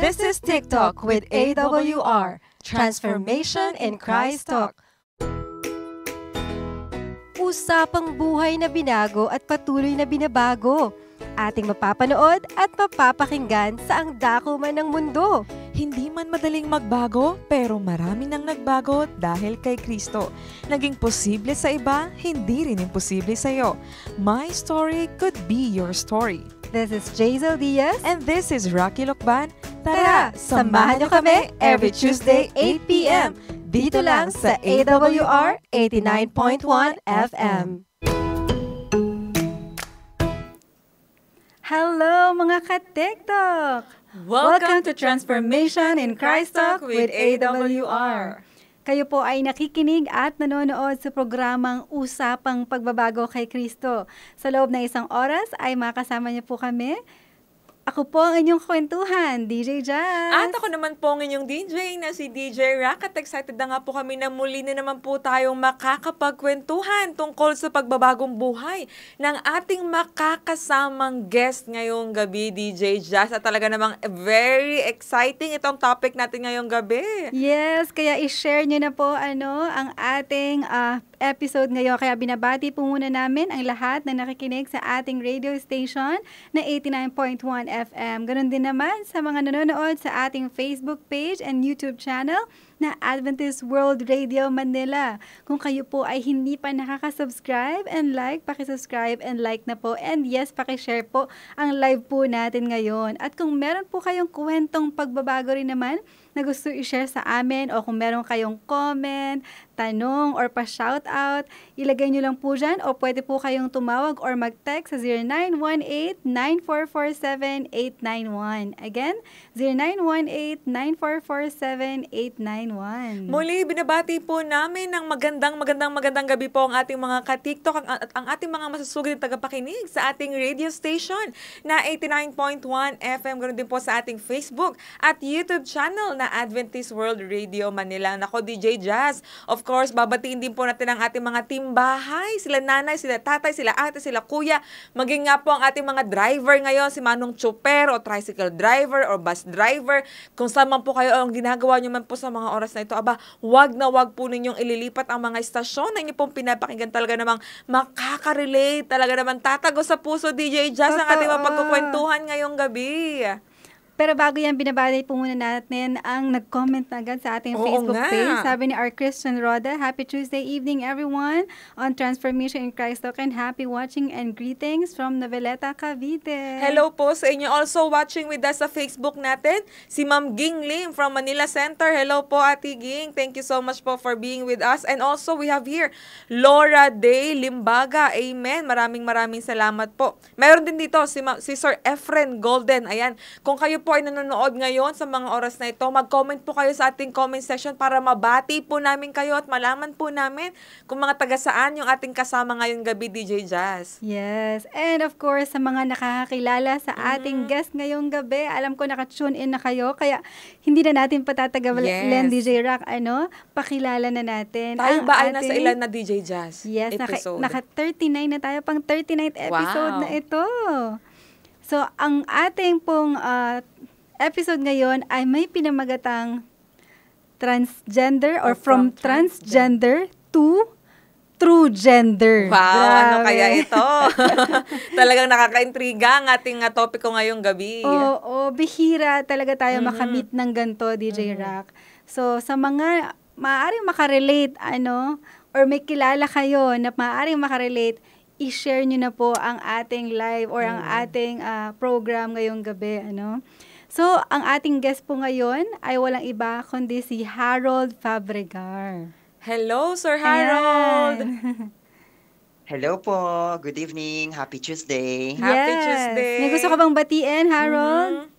This is TikTok with AWR, Transformation in Christ Talk. Usapang buhay na binago at patuloy na binabago. Ating mapapanood at mapapakinggan sa ang dako man ng mundo. Hindi man madaling magbago, pero marami nang nagbago dahil kay Kristo. Naging posible sa iba, hindi rin imposible sa iyo. My story could be your story. This is Jazel Diaz. And this is Rocky Lokban. Tara, samahan niyo kami every Tuesday 8 p.m. Dito lang sa AWR 89.1 FM. Hello mga ka-TikTok! Welcome to Transformation in Christ Talk with AWR. Kayo po ay nakikinig at nanonood sa programang Usapang Pagbabago kay Kristo. Sa loob ng isang oras ay makasama niyo po kami. Ako po ang inyong kwentuhan, DJ Jazz. At ako naman po ang inyong DJ na si DJ Rock. At excited na nga po kami na muli na naman po tayong makakapagkwentuhan tungkol sa pagbabagong buhay ng ating makakasamang guest ngayong gabi, DJ Jazz. At talaga namang very exciting itong topic natin ngayong gabi. Yes, kaya i-share nyo na po ang ating episode ngayon. Kaya binabati po muna namin ang lahat na nakikinig sa ating radio station na 89.1 FM. Ganon din naman sa mga nanonood sa ating Facebook page and YouTube channel na Adventist World Radio Manila. Kung kayo po ay hindi pa nakaka-subscribe and like, pakisubscribe and like na po. And yes, pakishare po ang live po natin ngayon. At kung meron po kayong kwentong pagbabago rin naman na gusto i-share sa amin o kung meron kayong comment, tanong or pa-shoutout, ilagay nyo lang po dyan o pwede po kayong tumawag or mag-text sa 0918-9447-891. Again, 0918-9447-891. Muli, binabati po namin ng magandang gabi po ang ating mga ka-TikTok at ang ating mga masusugid na tagapakinig sa ating radio station na 89.1 FM. Ganoon din po sa ating Facebook at YouTube channel na Adventist World Radio Manila. Nako, DJ Jazz. Of course, babatiin din po natin ang ating mga team bahay. Sila nanay, sila tatay, sila ate, sila kuya. Maging nga po ang ating mga driver ngayon, si Manong Chopper o tricycle driver o bus driver. Kung saan man po kayo ang ginagawa nyo man po sa mga oras na ito, wag na wag po ninyong ililipat ang mga istasyon na inyo pong pinapakinggan. Talaga namang makaka-relate. Talaga namang tatago sa puso, DJ Jazz, ang ating mapagkukwentuhan ngayong gabi. Pero bago yan, binabati po muna natin ang nag-comment na agad sa ating Facebook page. Sabi ni R. Christian Roda, Happy Tuesday evening everyone on Transformation in Christ Talk and happy watching and greetings from Noveleta, Cavite. Hello po sa inyo. Also watching with us sa Facebook natin, si Ma'am Ging Lim from Manila Center. Hello po, Ate Ging. Thank you so much po for being with us. And also we have here, Laura Day Limbaga. Amen. Maraming salamat po. Meron din dito si Sir Efren Golden. Ayan. Kung kayo po ay nanonood ngayon sa mga oras na ito, mag-comment po kayo sa ating comment section para mabati po namin kayo at malaman po namin kung mga taga saan yung ating kasama ngayong gabi, DJ Jazz. Yes. And of course, sa mga nakakakilala sa ating guest ngayong gabi, alam ko naka-tune in na kayo, kaya hindi na natin patatagalin, DJ Rock, pakilala na natin. Tayo ba ay nasa ilan na DJ Jazz? Yes, naka-39 na tayo, pang 39th episode na ito. So, ang ating pong episode ngayon ay may pinamagatang transgender or from transgender to true gender. Wow, grabe. Ano kaya ito? Talagang nakaka-intriga ang ating topiko ngayong gabi. Oo, bihira talaga tayo makamit ng ganito, DJ Rock. So, sa mga maaaring makarelate, or may kilala kayo na maaaring makarelate, i-share nyo na po ang ating live or ang ating program ngayong gabi. So, ang ating guest po ngayon ay walang iba kundi si Harold Fabregar. Hello, Sir Harold! Hello po. Good evening. Happy Tuesday. Happy Tuesday. May gusto ka bang batiin, Harold?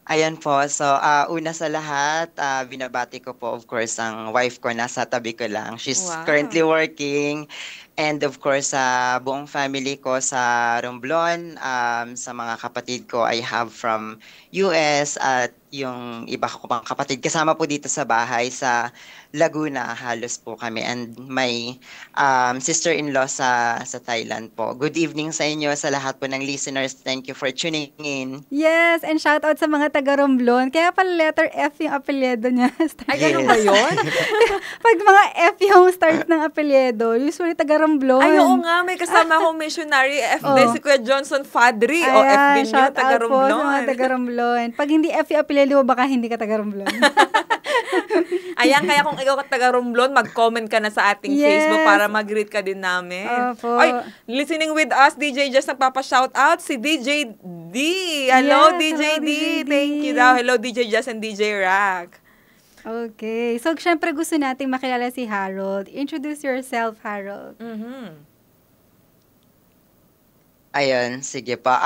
Ayan po. So, una sa lahat, binabati ko po, of course, ang wife ko. Nasa tabi ko lang. She's currently working. And of course, sa buong family ko sa Romblon, sa mga kapatid ko I have from US at yung iba ko pang kapatid. Kasama po dito sa bahay sa Laguna, halos po kami. And my sister-in-law sa Thailand po. Good evening sa inyo, sa lahat po ng listeners. Thank you for tuning in. Yes, and shout out sa mga taga Romblon. Kaya pala letter F yung apelyido niya. Ay, ganun ba yun? Pag mga F yung start ng apelyido, usually taga Romblon. Ay, oo nga, may kasama akong missionary, FD, si Kuya Johnson Fadri, o FD niyo, shout taga out po sa mga Romblon. taga Romblon. Pag hindi F yung apelyido, baka hindi ka taga Romblon. Ayan, kaya kung ikaw ka taga Romblon, mag-comment ka na sa ating Yes. Facebook para mag-greet ka din namin. Opo. Ay, listening with us, DJ Just nagpapa-shoutout, si DJ D. Hello, Yes, DJ hello, D. DJ D. Thank you daw. Hello, DJ Just and DJ Rack. Okay. So, syempre gusto nating makilala si Harold. Introduce yourself, Harold. Ayun, sige pa.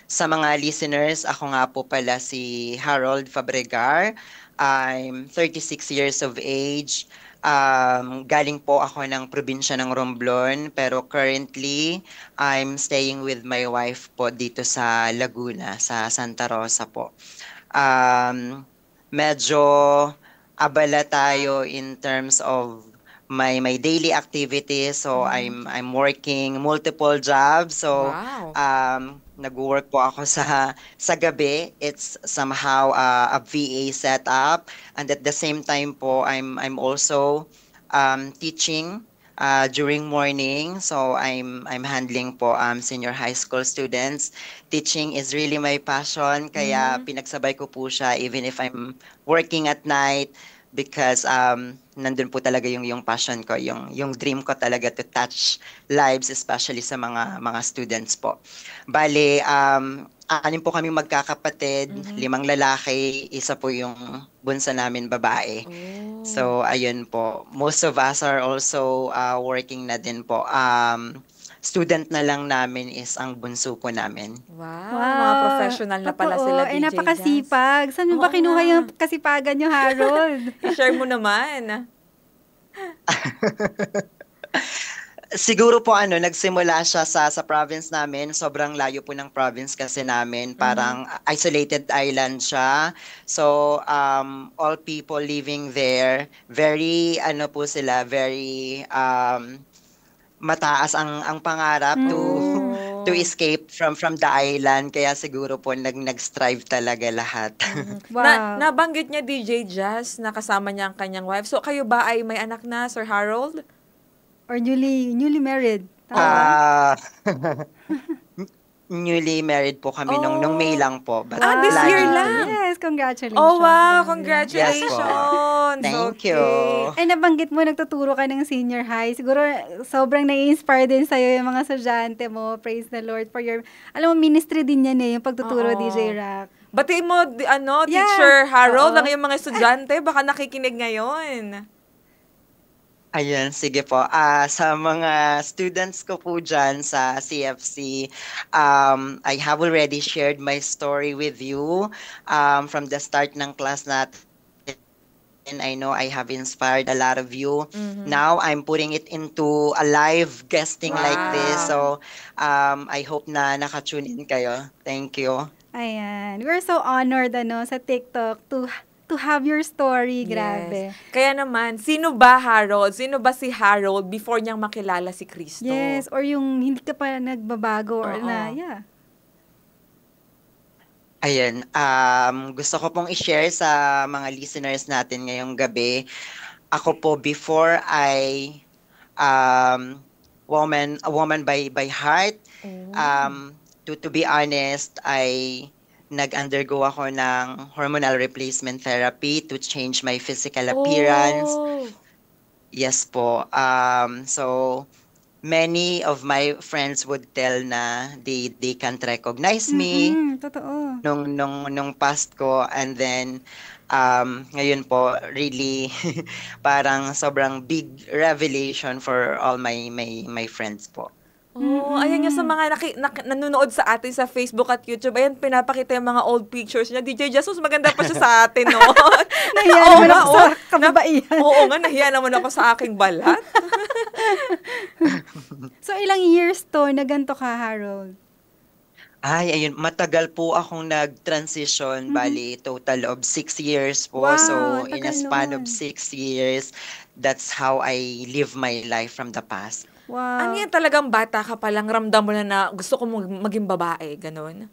Sa mga listeners, ako nga po pala si Harold Fabregar. I'm 36 years of age. Galing po ako ng probinsya ng Romblon, pero currently, I'm staying with my wife po dito sa Laguna, sa Santa Rosa po. Medyo abala tayo in terms of my daily activities. So I'm working multiple jobs. So Wow. nag-work po ako sa gabi. It's somehow a VA setup, and at the same time po I'm also teaching during morning. So I'm handling po senior high school students. Teaching is really my passion, kaya pinagsabay ko po siya even if I'm working at night, because nandun po talaga yung passion ko, yung dream ko talaga to touch lives, especially sa mga students po. Bale, anim po kami magkakapatid, 5 lalaki, isa po yung bunso namin babae. So ayun po, most of us are also working na din po. Student na lang namin is ang bunso po namin. Wow. Mga professional na pala sila, DJ napakasipag. Saan mo ba Oo kinuha nga. yung kasipagan nyo, Harold? I-share mo naman. Siguro po nagsimula siya sa province namin. Sobrang layo po ng province kasi namin. Parang isolated island siya. So, all people living there, very, po sila, very, mataas ang pangarap to escape from the island, kaya siguro po nag-strive talaga lahat. Wow. Nabanggit niya DJ Jazz na kasama niya ang kanyang wife. So kayo ba ay may anak na, Sir Harold? Or newly married? Tama ba? Newly married po kami nung May lang po. But this planning year to- lang? Yes, congratulations. Oh wow, Ganda. congratulations. Thank you. Eh, nabanggit mo, nagtuturo ka ng senior high. Siguro, sobrang nai-inspire din sa'yo yung mga estudyante mo. Praise the Lord for your, alam mo, ministry din yan yung pagtuturo, Oo. DJ Rack. Batiin mo, Yeah. Teacher Harold, Oo. ang iyong mga estudyante, baka nakikinig ngayon. Ayun, sige po. Sa mga students ko po dyan sa CFC, I have already shared my story with you from the start ng class natin. And I know I have inspired a lot of you. Now, I'm putting it into a live guesting like this. So, I hope na nakatune in kayo. Thank you. Ayan. We're so honored, sa TikTok to have your story. Grabe. Yes. Kaya naman, sino ba Harold? Sino ba si Harold before niyang makilala si Kristo? Yes, or yung hindi ka pa nagbabago or Oo. yeah. Ayun, gusto ko pong i-share sa mga listeners natin ngayong gabi. Ako po, before I a woman by heart, to be honest, I nag-undergo ako ng hormonal replacement therapy to change my physical appearance. Oh. Yes po. So many of my friends would tell na they can't recognize me Totoo. nung past ko, and then ngayon po really parang sobrang big revelation for all my friends po. Oh, ayan nga sa mga nanonood sa atin sa Facebook at YouTube. Ayan, pinapakita yung mga old pictures niya. DJ Jesus, maganda pa siya sa atin, no? Nahiya naman ako sa kababaihan. Oo nga, nahiya naman ako sa aking balat. So, ilang years to na ganito ka, Harold? Ay, ayun, matagal po akong nag-transition, bali total of 6 years po. Wow, So, ang in a tagal span of nun. 6 years, that's how I live my life from the past. Ano Wow. yan, talagang bata ka pa lang, ramdam mo na gusto ko maging babae, ganun?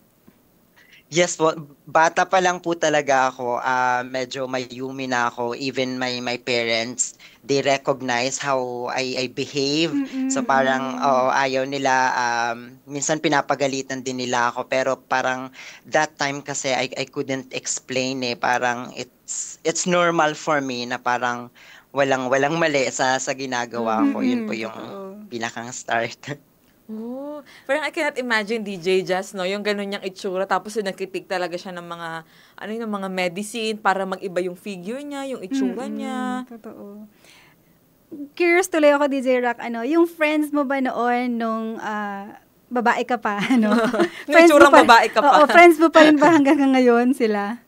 Yes po, bata pa lang po talaga ako. Medyo mayumi na ako. Even my parents, they recognize how I behave. So parang ayaw nila, minsan pinapagalitan din nila ako. Pero parang that time kasi I couldn't explain eh. Parang it's normal for me na parang walang mali sa ginagawa ko. Yun po yung Totoo. pinakang start. Oh, parang I cannot imagine DJ Jazz, no? Yung ganun niyang itsura, tapos yung nakitik talaga siya ng mga medicine para mag-iba yung figure niya, yung itsura niya. Totoo. Curious tuloy ako, DJ Rock, yung friends mo ba noon nung babae ka pa, Nung itsurang babae ka pa. Oo, friends mo pa rin ba hanggang ngayon sila?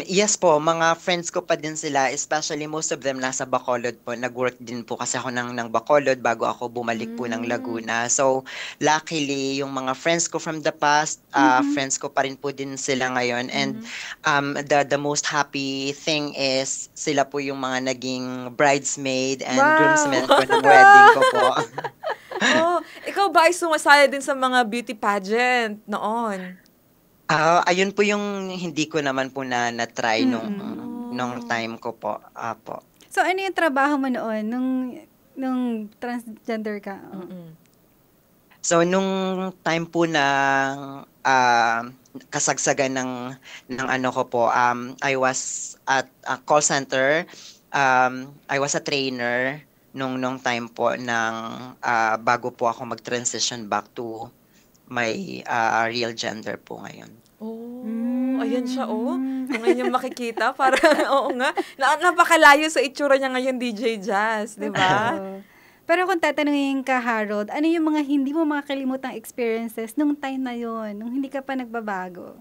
Yes po, mga friends ko pa din sila, especially most of them nasa Bacolod po. Nag-work din po kasi ako ng Bacolod bago ako bumalik po ng Laguna. So, luckily, yung mga friends ko from the past, friends ko pa rin po din sila ngayon. And the most happy thing is, sila po yung mga naging bridesmaid and Wow! groomsmen ko ng wedding ko po. Oh, ikaw ba ay sumasali din sa mga beauty pageant noon? Ayun po yung hindi ko naman po na-try nung time ko po. Apo. So, ano yung trabaho mo noon nung transgender ka? So, nung time po na kasagsagan ng ano ko po, I was at a call center. I was a trainer nung time po ng bago po ako mag-transition back to my real gender po ngayon. Oh, ayan siya, oh. Kung ngayon yung makikita, para, oo nga, napakalayo sa itsura niya ngayon, DJ Jazz, di ba? Oo. Pero kung tatanungin ka, Harold, ano yung mga hindi mo makakalimutang experiences nung time na yon, nung hindi ka pa nagbabago?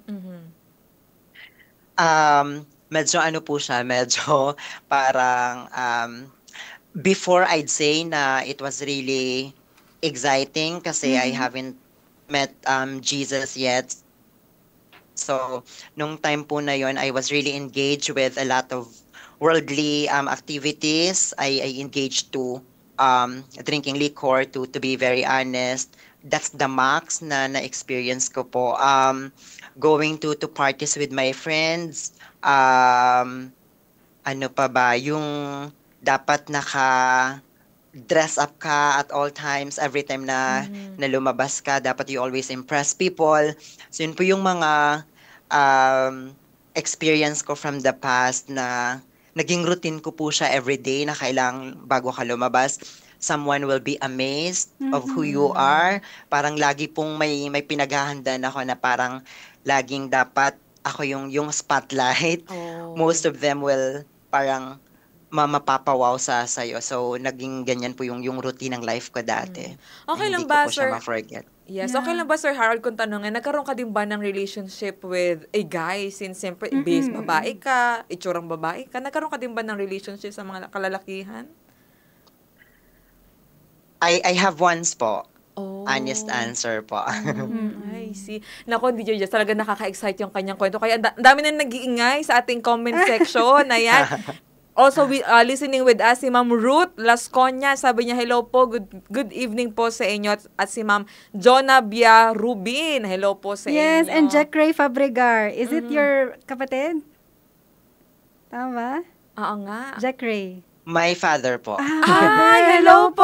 Medyo ano po siya, medyo parang before I'd say na it was really exciting kasi I haven't met Jesus yet. So, nung time po na yon, I was really engaged with a lot of worldly activities. I engaged to drinking liquor, to be very honest. That's the max na-experience ko po. Going to parties with my friends. Ano pa ba? Yung dapat dress up ka at all times, every time na lumabas ka, dapat you always impress people. So yun po yung mga experience ko from the past na naging routine ko po siya everyday na kailang bago ka lumabas, someone will be amazed of who you are. Parang lagi pong may pinaghahanda ako na parang laging dapat ako yung spotlight. Most of them will parang mapapawaw sa'yo. So, naging ganyan po yung routine ng life ko dati. Okay lang Hindi ko ba, po siya sir? ma-forget. Yes, okay lang ba, Sir Harold, kung tanongin, nagkaroon ka din ba ng relationship with a guy since siyempre, base babae ka, itsurang babae ka, nagkaroon ka din ba ng relationship sa mga kalalakihan? I have once po. Oh. Honest answer po. I see. Nako, DJ Jazz, talaga nakaka-excite yung kanyang kwento. Kaya ang dami na nag-iingay sa ating comment section. Ayan. Also, listening with us, si Ma'am Ruth Lasconia. Sabi niya, hello po, good evening po sa inyo. At si Ma'am Jonabia Rubin, hello po sa inyo. Yes, and Jack Ray Fabregar. Is it your kapatid? Tama? Oo nga. Jack Ray. My father po. Ay, hello po!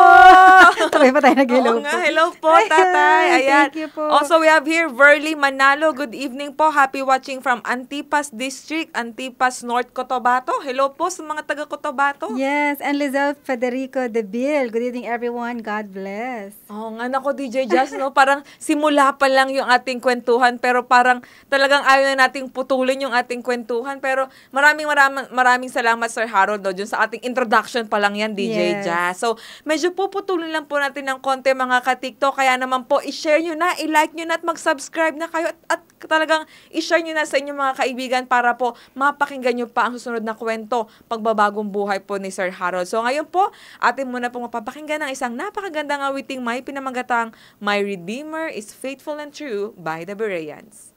Sabay pa tayo nag-hello Oo nga, hello po, tatay. Ayan. Thank you po. Also, we have here Verly Manalo. Good evening po. Happy watching from Antipas District, Antipas, North Cotabato. Hello po sa mga taga Cotabato. Yes, and Lizelle Federico de Bill. Good evening, everyone. God bless. Oo nga, nako DJ Jazz, no? Parang simula pa lang yung ating kwentuhan, pero parang talagang ayaw na nating putulin yung ating kwentuhan. Pero maraming salamat, Sir Harold, no? Dun sa ating introduction pa lang yan, DJ Yes. Jazz. So, medyo puputulin lang po natin ng konti mga ka-TikTok. Kaya naman po, i-share nyo na, i-like nyo na at mag-subscribe na kayo. At talagang i-share nyo na sa inyong mga kaibigan para po mapakinggan nyo pa ang susunod na kwento, pagbabagong buhay po ni Sir Harold. So ngayon po, atin muna pong mapapakinggan ng isang napakagandang awiting may pinamagatang My Redeemer is Faithful and True by the Bereans.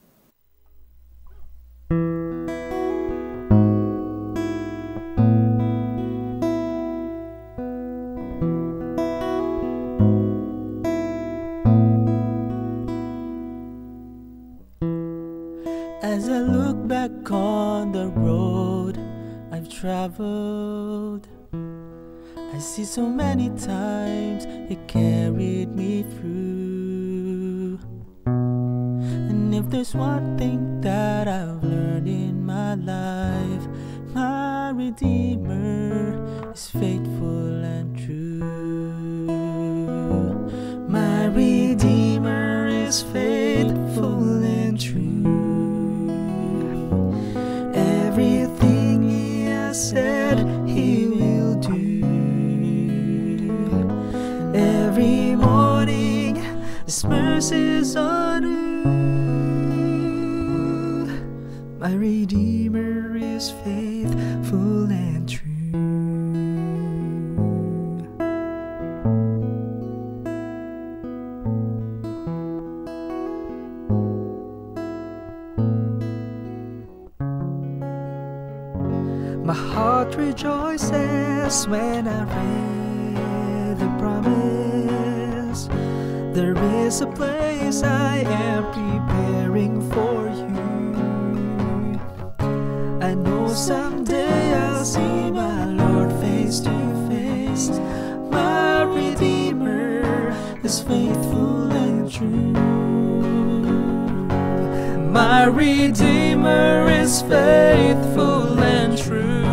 As I look back on the road I've traveled, I see so many times it carried me through. And if there's one thing that I've learned in my life, my Redeemer is faithful and true. My Redeemer is faithful and true. Everything He has said He will do. Every morning His mercies are new. My Redeemer is faithful and true. My heart rejoices when I read the promise. There is a place I am preparing for you. I know someday I'll see my Lord face to face. My Redeemer is faithful and true. My Redeemer is faithful and true.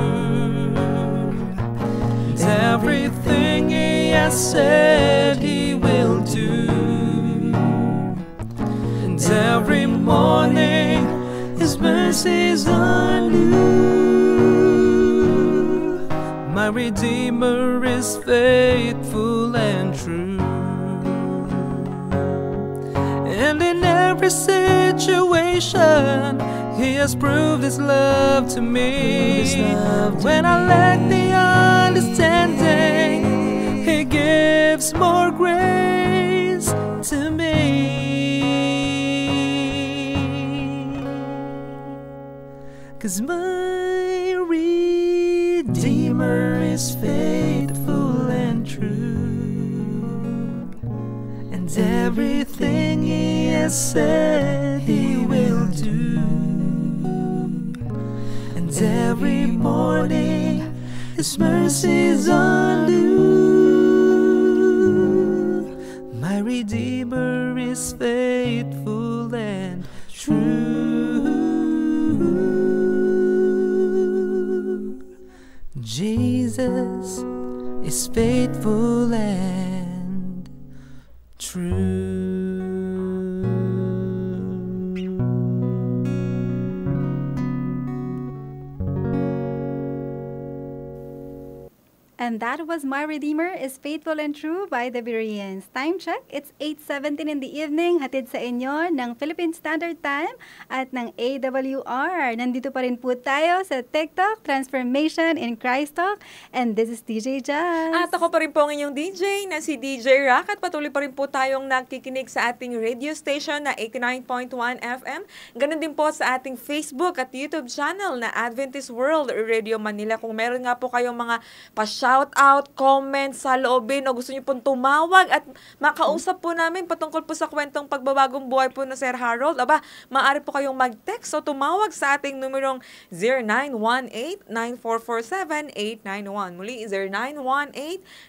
Everything He has said He will do. And every morning His mercies are new. My Redeemer is faithful and true. And in every situation He has proved His love to me. When I lack the understanding, He gives more grace to me. 'Cause my Redeemer is faithful and true. And everything He has said He will do. And every morning His mercies are new. My Redeemer is faithful and true. Jesus is faithful and true. And that was My Redeemer is Faithful and True by the Bereans. Time check, it's 8:17 in the evening. Hatid sa inyo ng Philippine Standard Time at ng AWR. Nandito pa rin po tayo sa TikTok, Transformation in Christ Talk. And this is DJ Jazz. At ako pa rin po ang inyong DJ na si DJ Rock. At patuloy pa rin po tayong nakikinig sa ating radio station na 89.1 FM. Ganun din po sa ating Facebook at YouTube channel na Adventist World Radio Manila. Kung meron nga po kayong mga pa-shout out, comment sa loobin o gusto niyo pong tumawag at makausap po namin patungkol po sa kwentong pagbabagong buhay po na Sir Harold, aba, maaari po kayong mag-text o tumawag sa ating numerong 0918-9447-891. Muli,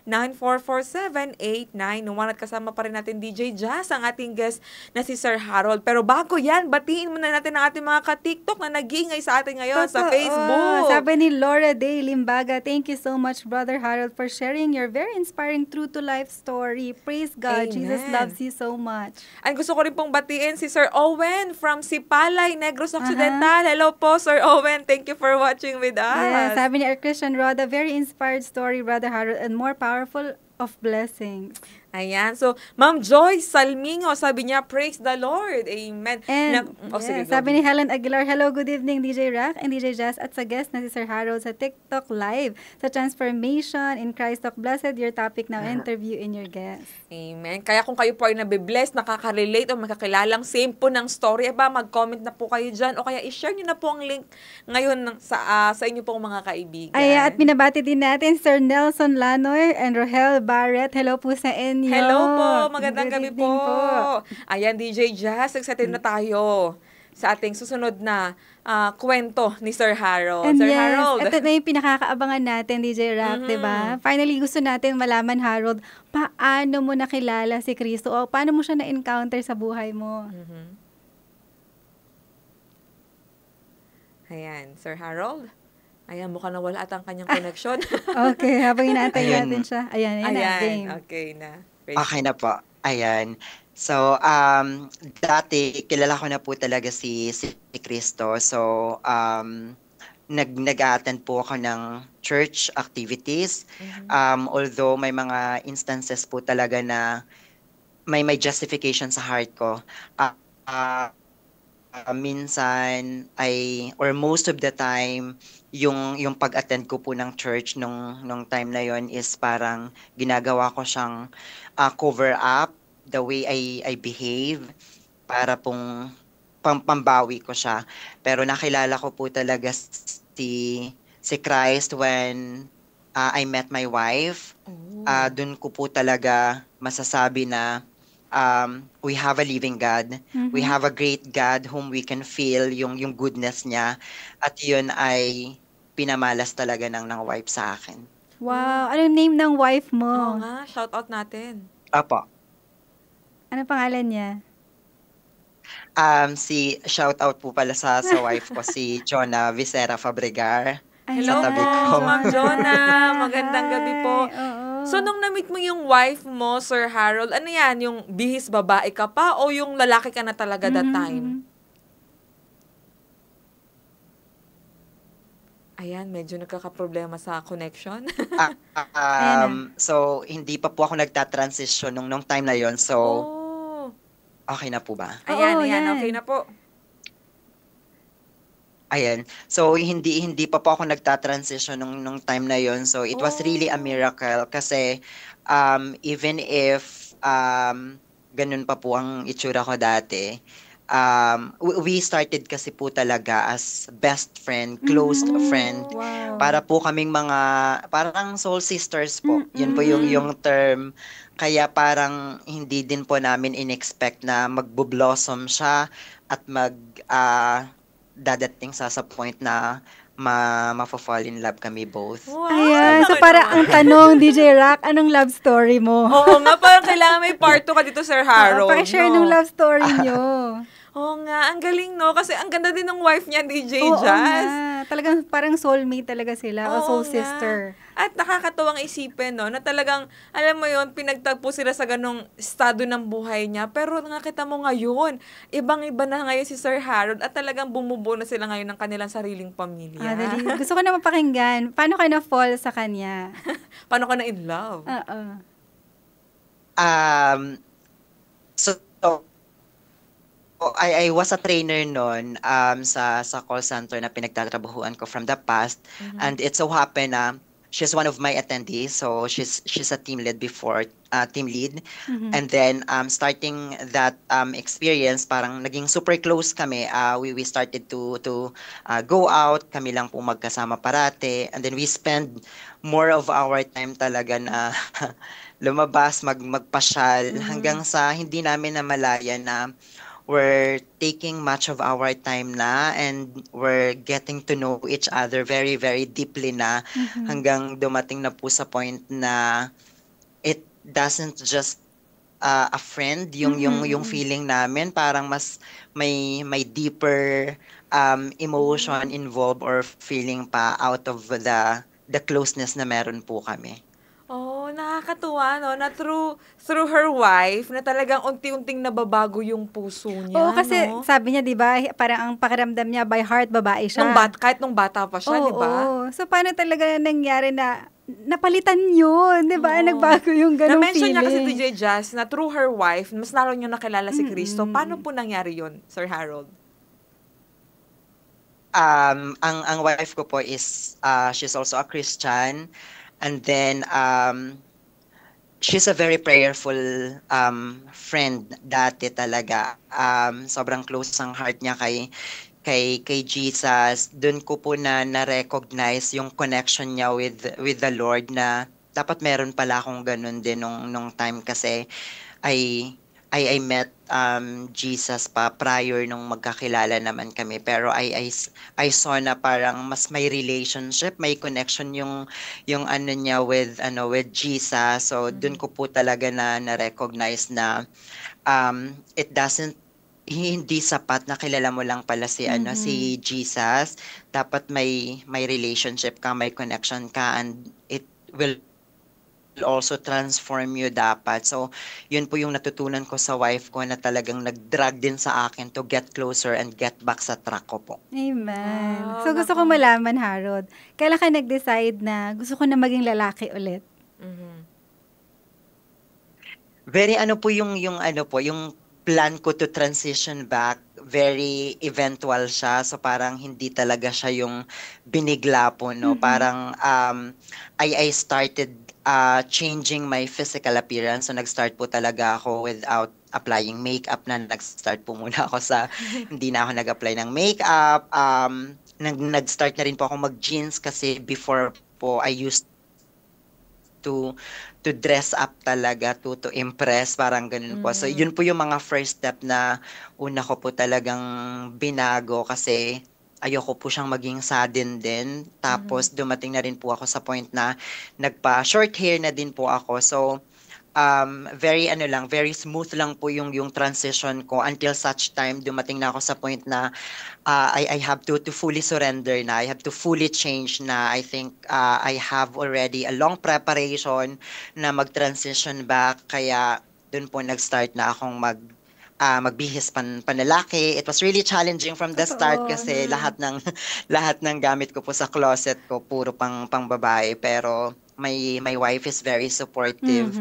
0918-9447-891. At kasama pa rin natin DJ Jazz, ang ating guest na si Sir Harold. Pero bago yan, batiin muna natin ang ating mga ka-TikTok na nag-iingay sa atin ngayon sa Facebook. Sabi ni Laura Day Limbaga, thank you so much, Brother Harold, for sharing your very inspiring true-to-life story. Praise God. Amen. Jesus loves you so much. At gusto ko rin pong batiin si Sir Owen from Sipalay, Negros Occidental. Hello po, Sir Owen. Thank you for watching with us. Yes, sabi ni Christian Roda, very inspired story, Brother Harold, and more powerful of blessings. Ayan. So, Ma'am Joy Salmingo, sabi niya, praise the Lord. Amen. And Sige, go. sabi ni Helen Aguilar, hello, good evening DJ Rack and DJ Jazz at sa guest na si Sir Harold sa TikTok Live sa Transformation in Christ Talk. Blessed your topic now, interview in your guest. Amen. Kaya kung kayo po ay nabibless, nakaka-relate o makakilalang same po ng story, mag-comment na po kayo dyan o kaya i-share nyo na po ang link ngayon sa inyo pong mga kaibigan. At binabati din natin Sir Nelson Lanoy and Rohel Barrett. Hello po sa inyo. Hello po, magandang Good gabi evening po. Ayan, DJ Jazz, excited na tayo sa ating susunod na kwento ni Sir Harold. And Sir yes, Harold. ito na yung pinakakaabangan natin, DJ Rack, di ba? Finally, gusto natin malaman, Harold, paano mo nakilala si Kristo o paano mo siya na-encounter sa buhay mo? Ayan, Sir Harold. Ayan, mukhang nawala at ang kanyang connection. Okay, habang inaantay Ayun. natin siya. Ayan na, game. Okay na. Okay na po. Ayan. So, dati, kilala ko na po talaga si Cristo. So, nag-attend po ako ng church activities. Although may mga instances po talaga na may justification sa heart ko. Minsan or most of the time, yung pag-attend ko po ng church nung time na yon is parang ginagawa ko siyang cover up the way I behave para pong pambawi ko siya. Pero nakilala ko po talaga si Christ when I met my wife. Dun ko po talaga masasabi na we have a living God. We have a great God whom we can feel yung goodness niya. At yun ay pinamalas talaga ng wife sa akin. Wow, anong name ng wife mo? Oo nga, shout out natin. Apo. Ano pangalan niya? Shout out po pala sa wife ko, si Jonah Vicera Fabregar. Hello Sa tabi po, ko. Ma'am Jonah. Magandang gabi po. Oo. So, nung na-meet mo yung wife mo, Sir Harold, ano yan? Yung bihis babae ka pa o yung lalaki ka na talaga that time? Ayan, medyo nagkakaproblema sa connection. So, hindi pa po ako nagta-transition nung time na yon. So, okay na po ba? Ayan, Oo, ayan, yan. okay na po. Ayan. So, hindi pa po ako nagta-transition nung time na yon. So, it was really a miracle kasi even if ganun pa po ang itsura ko dati, we started kasi po talaga as best friend, close friend. Wow. Para po kaming mga, parang soul sisters po. Yun po yung term. Kaya parang hindi din po namin in-expect na magbo-blossom siya at dadating sa point na ma-fall in love kami both. Wow, Ayan, so laki para naman. ang tanong, DJ Rack, anong love story mo? Oo nga, parang kailangan may part 2 ka dito, Sir Harold. Pakishare no? ng love story nyo. Oo nga, ang galing, no? Kasi ang ganda din ng wife niya, DJ Oo Jazz. nga. Talagang parang soulmate talaga sila o soul Oo nga. sister. At nakakatuwang isipin, no? Na talagang, alam mo yon, pinagtagpo sila sa ganong estado ng buhay niya. Pero nakita mo ngayon, ibang-iba na ngayon si Sir Harold at talagang bumubuo na sila ngayon ng kanilang sariling pamilya. Dali. Gusto ko na mapakinggan. Paano ka na-fall sa kanya? Paano ka na in love? Oo. So, I was a trainer noon sa call center na pinagtatrabahuan ko from the past. And it so happened na she's one of my attendees. So she's a team lead before, team lead. And then starting that experience, parang naging super close kami. We started to go out, kami lang po magkasama parate. And then we spend more of our time talaga na lumabas, magpasyal, hanggang sa hindi namin namalayan na we're taking much of our time na and we're getting to know each other very, very deeply na hanggang dumating na po sa point na it doesn't just a friend yung feeling namin, parang mas may deeper emotion involved or feeling pa out of the closeness na meron po kami. Oh, nakakatuwa, no? Na through her wife, na talagang unti-unting nababago yung puso niya, Oo, kasi no? sabi niya, di ba, parang ang pakiramdam niya by heart, babae siya. Kahit nung bata pa siya, di ba? Oo. So, paano talaga nangyari na napalitan yun, di ba? Oo. Nagbago yung ganong Na-mention feeling. niya kasi DJ Jazz na through her wife, mas lalo niya nakilala si Kristo. Paano po nangyari yun, Sir Harold? Ang wife ko po is she's also a Christian, and then she's a very prayerful friend dati talaga. Sobrang close ang heart niya kay Jesus. Doon ko po na-recognize yung connection niya with the Lord, na dapat meron pala akong ganun din nung time, kasi I met Jesus pa prior nung magkakilala naman kami, pero I saw na parang mas may relationship, may connection yung ano niya with Jesus. So dun ko po talaga na-recognize na it doesn't, hindi sapat na kilala mo lang pala si si Jesus. Dapat may relationship ka, may connection ka, and it will also transform you dapat. So, yun po yung natutunan ko sa wife ko, na talagang nag-drag din sa akin to get closer and get back sa track ko po. Amen. Wow, So, gusto ko malaman, Harold, kailan ka nag-decide na gusto ko na maging lalaki ulit? Very yung plan ko to transition back, very eventual siya. So parang hindi talaga siya yung binigla po, no? Parang I started changing my physical appearance. So nag-start po talaga ako without applying makeup na. Nag-start po muna ako sa hindi na ako nag-apply ng makeup. Nag-start na rin po ako mag-jeans, kasi before po I used to dress up talaga, to impress, parang ganun po. So yun po yung mga first step na una ko po talagang binago, kasi ayoko po siyang maging sudden din. Tapos dumating na rin po ako sa point na nagpa short hair na din po ako. So very smooth lang po yung transition ko, until such time dumating na ako sa point na I have to fully surrender na. I have to fully change na. I think I have already a long preparation na mag-transition back, kaya dun po nag-start na akong magbihis panlalaki. It was really challenging from the start, kasi lahat ng gamit ko po sa closet ko puro pang babae, pero my wife is very supportive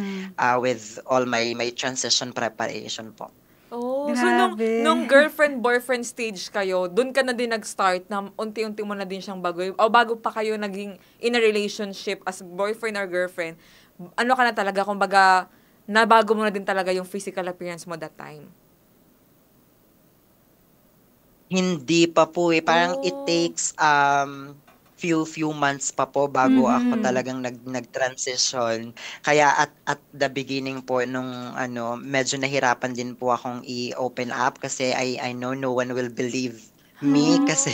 with all my transition preparation po. Oh, so Grabe. nung girlfriend-boyfriend stage kayo, dun ka na din nag-start na unti-unti mo na din siyang baguhin? O bago pa kayo naging in a relationship as boyfriend or girlfriend, ano ka na talaga, kumbaga, nabago mo na din talaga yung physical appearance mo that time? Hindi pa po eh. Parang it takes few months pa po bago ako talagang nag-transition. Kaya at the beginning po nung medyo nahirapan din po akong i-open up, kasi I know no one will believe me, kasi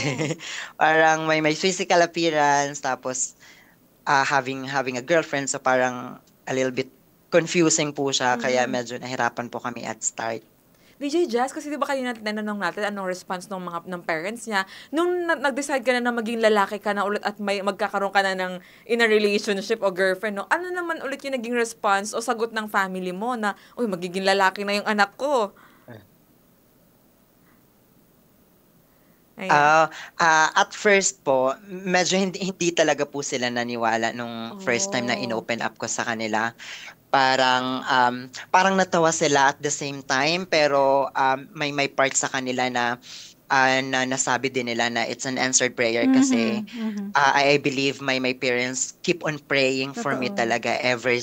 parang may physical appearance, tapos having a girlfriend, so parang a little bit confusing po siya, kaya medyo nahirapan po kami at start. DJ Jazz, kasi di ba kayo nananong natin anong response ng parents niya? Nung nag-decide ka na maging lalaki ka na ulit at magkakaroon ka na ng in a relationship o girlfriend, no? Ano naman ulit yung naging response o sagot ng family mo na, uy, magiging lalaki na yung anak ko? At first po, medyo hindi talaga po sila naniwala nung first time na in-open up ko sa kanila. Parang natawa sila at the same time, pero may part sa kanila na nasabi din nila na it's an answered prayer, kasi I believe my parents keep on praying for me talaga ever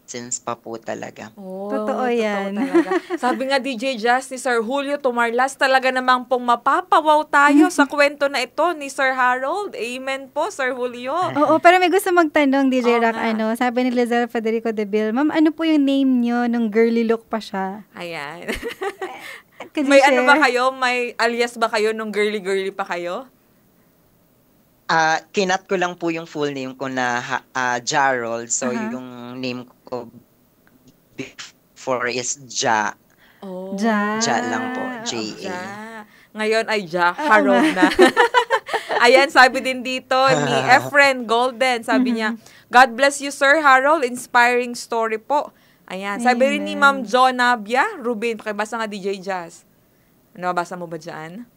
since pa po talaga. Totoo yan. Talaga. Sabi nga DJ Jazz ni Sir Julio Tomarlas, talaga namang pong mapapawaw tayo sa kwento na ito ni Sir Harold. Amen po, Sir Julio. Oo, pero may gusto magtanong, DJ Rock, sabi ni Lizelle Federico de Bill, ma'am, ano po yung name nyo nung girly look pa siya? Ayan. May ano ba kayo? May alias ba kayo nung girly-girly pa kayo? Kinat ko lang po yung full name ko na Jarold. So, yung name ko before is Ja. Ja lang po. J-A. Ja. Ngayon ay Ja Harold na. Ayan, sabi din dito ni Efren Golden. Sabi niya, God bless you, Sir Harold. Inspiring story po. Ayan. Sabi rin ni Ma'am Jo Nabia Rubin. Pakibasa nga DJ Jazz. Ano, basa mo ba dyan?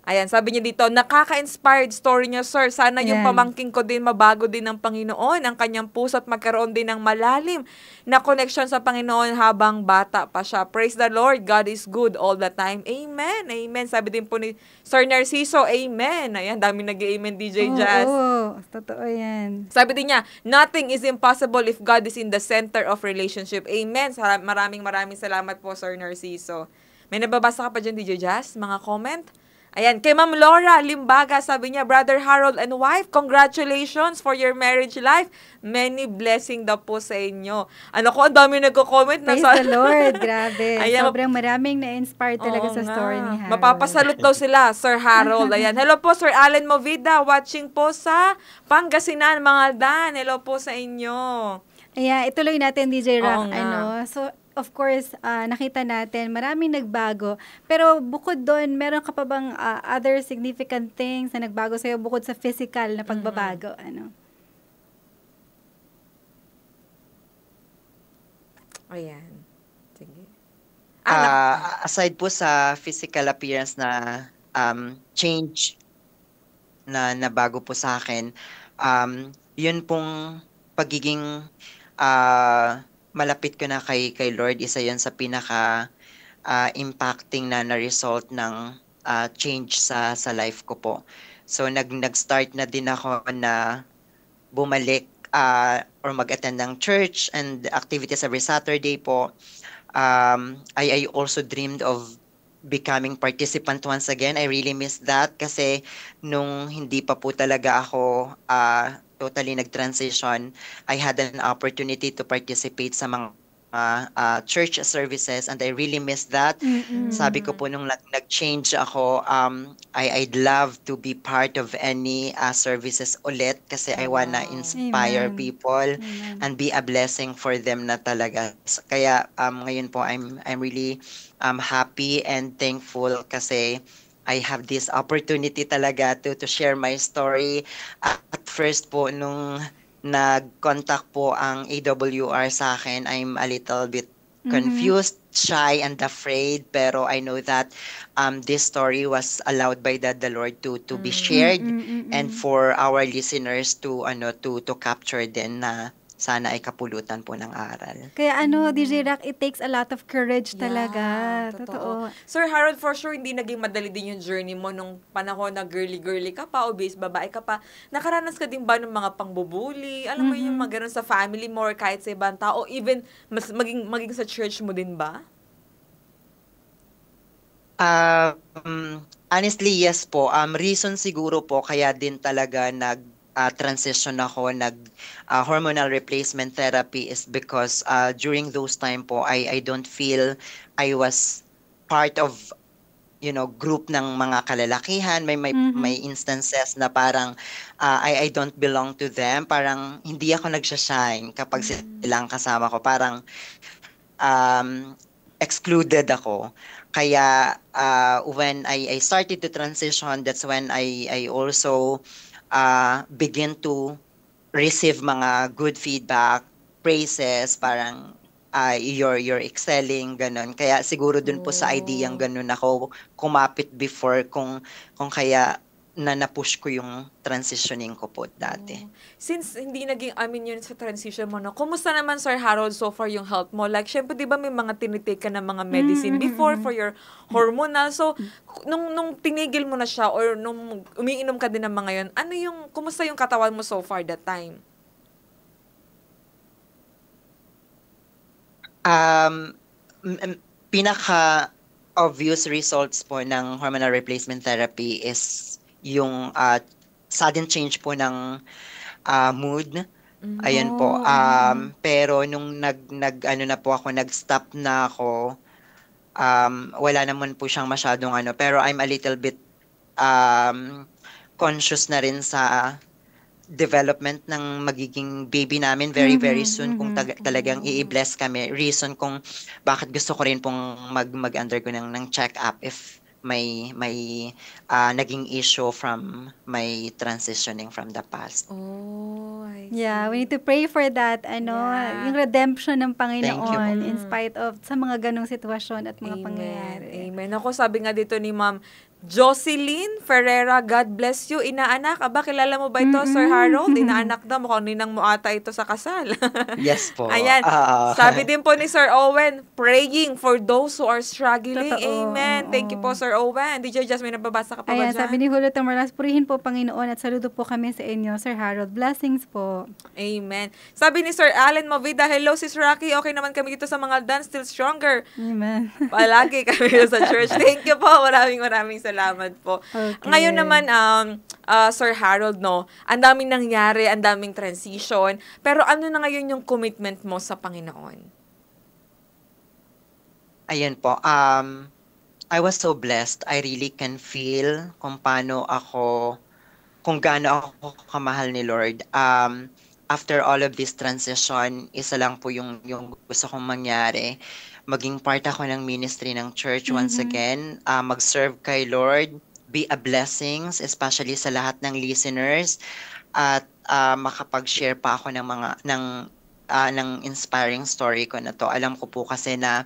Ayan, sabi niya dito, nakaka-inspired story niya, sir. Sana yung Ayan. pamangking ko din mabago din ng Panginoon, ang kanyang puso at magkaroon din ng malalim na connection sa Panginoon habang bata pa siya. Praise the Lord, God is good all the time. Amen, amen. Sabi din po ni Sir Narciso, amen. Ayan, dami nag-amen, DJ Jazz. Oo, totoo yan. Sabi din niya, nothing is impossible if God is in the center of relationship. Amen. Maraming salamat po, Sir Narciso. May nababasa ka pa dyan, DJ Jazz? Mga comment? Ayan, kay Ma'am Laura Limbaga, sabi niya, Brother Harold and wife, congratulations for your marriage life. Many blessing daw po sa inyo. Ano ko, ang dami nagko-comment. Praise the Lord, grabe. Ayan, Sobrang maraming na-inspire talaga Oo sa nga. story ni Harold. Mapapasalot daw sila, Sir Harold. Ayan. Hello po, Sir Allen Movida, watching po sa Pangasinan, mga Dan. Hello po sa inyo. Ayan, ituloy natin, DJ Oo Rock. nga. So, of course, nakita natin, maraming nagbago. Pero bukod doon, meron ka pa bang other significant things na nagbago sa'yo bukod sa physical na pagbabago? Ano? Ayan. Sige. Aside po sa physical appearance na change na nabago po sa akin, yun pong pagiging malapit ko na kay Lord, isa yun sa pinaka impacting na result ng change sa life ko po. So nag-start na din ako na bumalik or mag-attend ng church and activities every Saturday po. I also dreamed of becoming participant once again. I really miss that kasi nung hindi pa po talaga ako totally nag-transition, I had an opportunity to participate sa mga church services and I really miss that. Sabi ko po nung nag-change ako, I'd love to be part of any services ulit kasi I wanna inspire Amen. people Amen. and be a blessing for them na talaga. Kaya ngayon po I'm really happy and thankful kasi I have this opportunity talaga to share my story. At first po, nung nag-contact po ang AWR sa akin, I'm a little bit confused, shy, and afraid. Pero I know that this story was allowed by the Lord to be shared and for our listeners to capture din na sana ay kapulutan po ng aral. Kaya DJ Rock, it takes a lot of courage talaga. Totoo. Sir Harold, for sure, hindi naging madali din yung journey mo nung panahon na girly-girly ka pa, obese babae ka pa. Nakaranas ka din ba ng mga pangbubuli? Alam mo yung mga ganun sa family mo or kahit sa ibang tao, even maging sa church mo din ba? Honestly, yes po. Reason siguro po kaya din talaga transition ako, hormonal replacement therapy is because during those time po, I don't feel I was part of group ng mga kalalakihan. May instances na parang I don't belong to them. Parang hindi ako nagsashine kapag silang kasama ko. Parang excluded ako. Kaya when I started to transition, that's when I also begin to receive mga good feedback, praises, parang you're excelling, ganun. Kaya siguro dun po sa idea ganun ako kumapit before kung kaya na-push ko yung transitioning ko po dati. Since hindi naging yun sa transition mo, no? Kumusta naman, Sir Harold, so far yung health mo? Like, syempre, di ba may mga tinitake ka ng mga medicine before for your hormonal? So, nung tinigil mo na siya or nung umiinom ka din ng mga yun, kumusta yung katawan mo so far that time? Pinaka-obvious results po ng hormonal replacement therapy is yung sudden change po ng mood. Ayun po. Pero nung nag-stop na ako, wala naman po siyang masyadong pero I'm a little bit conscious na rin sa development ng magiging baby namin very soon kung talagang i-bless kami. Reason kung bakit gusto ko rin pong mag-undergo ng check-up if may naging issue from my transitioning from the past. Oh, I see. Yeah, we need to pray for that, yung redemption ng Panginoon Thank you. in spite of sa mga ganong sitwasyon at mga pangyayari. Amen. Ako, sabi nga dito ni Ma'am Jocelyn Ferreira, God bless you. Inaanak, aba, kilala mo ba ito, Sir Harold? Inaanak daw, mukhang ninang mo ata ito sa kasal. Yes po. Ayan. Sabi din po ni Sir Owen, praying for those who are struggling. Totoo. Amen. Thank you po, Sir Owen. DJ Jasmine, nababasa ka pa ba Ayan, dyan? sabi ni Julio Tamaras, purihin po Panginoon at saludo po kami sa inyo, Sir Harold. Blessings po. Amen. Sabi ni Sir Allen Movida, hello, Sis Rocky. Okay naman kami dito sa mga dance, still stronger. Amen. Palagi kami dito sa church. Thank you po. Maraming salamat po. Okay. Ngayon naman, Sir Harold, no, ang daming nangyari, ang daming transition. Pero ano na ngayon yung commitment mo sa Panginoon? Ayan po. I was so blessed. I really can feel kung gaano ako kamahal ni Lord. After all of this transition, isa lang po yung gusto kong mangyari. Maging part ako ng ministry ng church once again. Mag-serve kay Lord. Be a blessings, especially sa lahat ng listeners. At makapag-share pa ako ng inspiring story ko na to. Alam ko po kasi na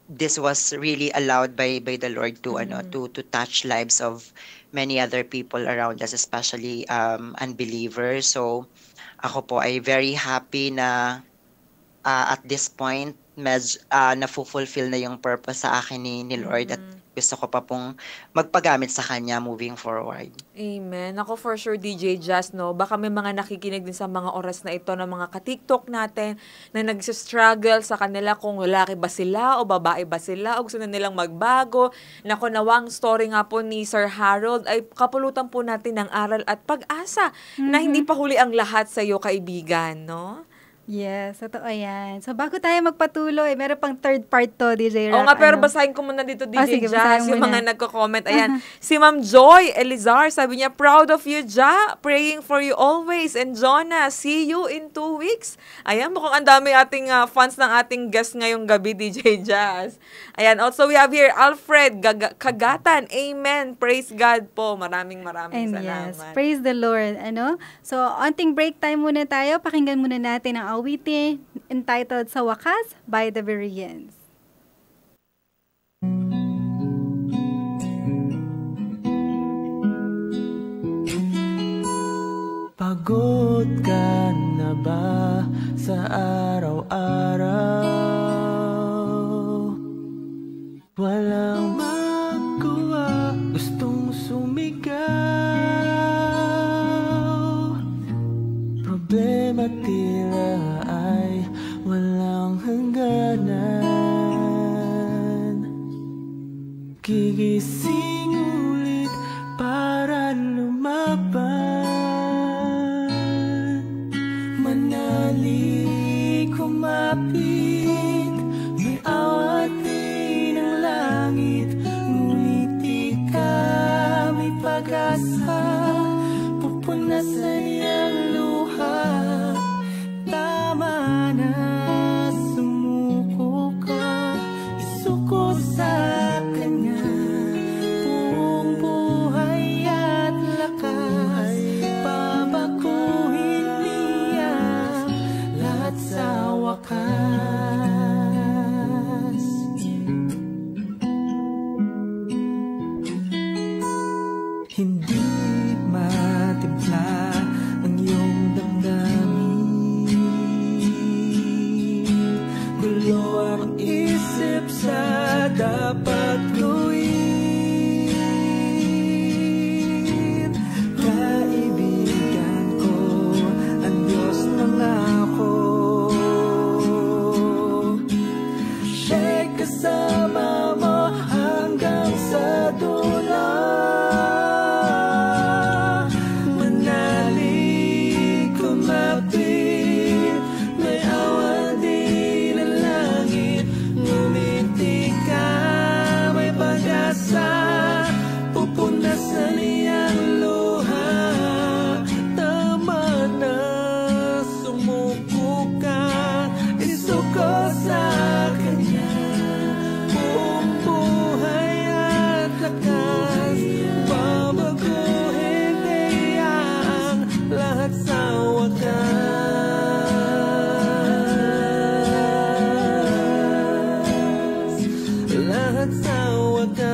this was really allowed by the Lord to touch lives of many other people around us, especially unbelievers. So ako po ay very happy na at this point na-fulfill na yung purpose sa akin ni Lord at gusto ko pa pong magpagamit sa Kanya moving forward. Amen. Ako for sure, DJ Jazz, no? Baka may mga nakikinig din sa mga oras na ito ng mga ka-TikTok natin na nagsistruggle sa kanila kung lalaki ba sila o babae ba sila o gusto na nilang magbago. Naku, nawang story nga po ni Sir Harold ay kapulutan po natin ng aral at pag-asa na hindi pa huli ang lahat sa iyo, kaibigan, no? Yes, totoo yan. So, bago tayo magpatuloy, meron pang third part to, DJ Rock. Oo nga, pero basahin ko muna dito, DJ sige, Jazz, basahin yung muna. mga nagko-comment. Ayan, si Ma'am Joy Elizar, sabi niya, proud of you, Ja. Praying for you always. And Jonah, see you in 2 weeks. Ayan, mukhang ang dami ating fans ng ating guest ngayong gabi, DJ Jazz. Ayan, also we have here Alfred Kagatan. Amen. Praise God po. Maraming And salamat. yes, praise the Lord. So, onting break time muna tayo. Pakinggan muna natin ang awitin entitled Sa Wakas by the Bereans. Pagod ka na ba sa araw-araw? Walang magawa, gustong sumigaw. Problema tila ay walang hangganan. Gigising ulit para lumaban. Manali kumapit, may awatin ang langit. Ngunit di ka may pag-asa, pupunasan niyang luha. Tama na, sumuko ka, isuko sa Kanya. Buong buhay at lakas, babaguhin niya lahat sa wakas. Hindi matimpla ang iyong damdamin. Gulo ang isip sa dapat gawin. Kaibigan ko, ang Diyos nangako. Siya'y kasama mo hanggang sa dulo. Manali kumapit, may awan din ang langit. Ngumiti ka, may pag-asa, pupunasan niyang luha. Tama na, sumuko ka, isuko sa Kanya. Buong buhay at lakas, babaguhin niya ang lahat sa wakas. Lahat sa wakas.